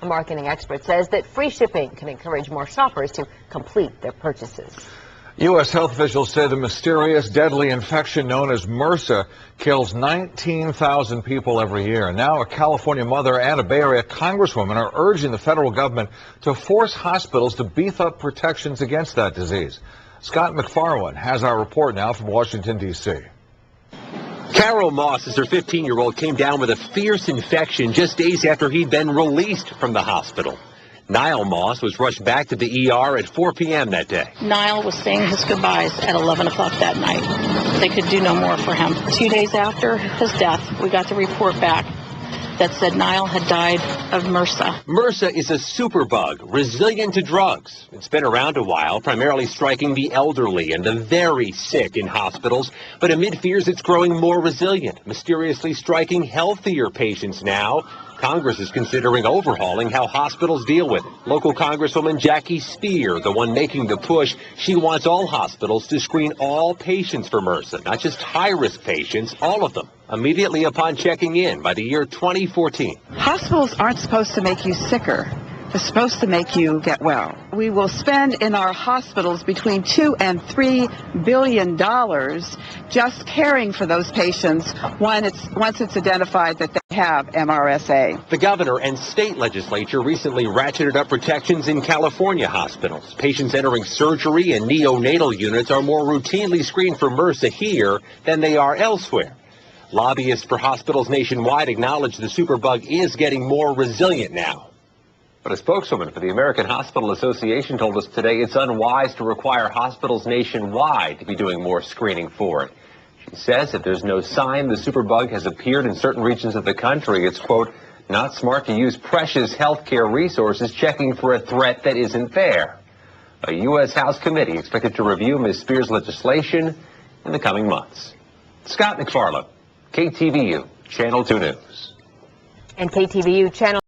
A marketing expert says that free shipping can encourage more shoppers to complete their purchases. U.S. health officials say the mysterious deadly infection known as MRSA kills 19,000 people every year. Now a California mother and a Bay Area Congresswoman are urging the federal government to force hospitals to beef up protections against that disease. Scott McFarland has our report now from Washington, D.C. Carol Moss, as her 15-year-old, came down with a fierce infection just days after he'd been released from the hospital. Niall Moss was rushed back to the ER at 4 p.m. that day. Niall was saying his goodbyes at 11 o'clock that night. They could do no more for him. 2 days after his death, we got the report back that said Niall had died of MRSA. MRSA is a superbug, resilient to drugs. It's been around a while, primarily striking the elderly and the very sick in hospitals. But amid fears, it's growing more resilient, mysteriously striking healthier patients now. Congress is considering overhauling how hospitals deal with it. Local Congresswoman Jackie Speier, the one making the push, she wants all hospitals to screen all patients for MRSA, not just high-risk patients, all of them, immediately upon checking in by the year 2014. Hospitals aren't supposed to make you sicker. They're supposed to make you get well. We will spend in our hospitals between $2 and $3 billion just caring for those patients once it's identified that they have MRSA. The governor and state legislature recently ratcheted up protections in California hospitals. Patients entering surgery and neonatal units are more routinely screened for MRSA here than they are elsewhere. Lobbyists for hospitals nationwide acknowledge the superbug is getting more resilient now. But a spokeswoman for the American Hospital Association told us today it's unwise to require hospitals nationwide to be doing more screening for it. She says if there's no sign the superbug has appeared in certain regions of the country, it's, quote, not smart to use precious healthcare resources checking for a threat that isn't there. A U.S. House committee expected to review Ms. Speier's legislation in the coming months. Scott McFarland, KTVU, Channel 2 News. And KTVU Channel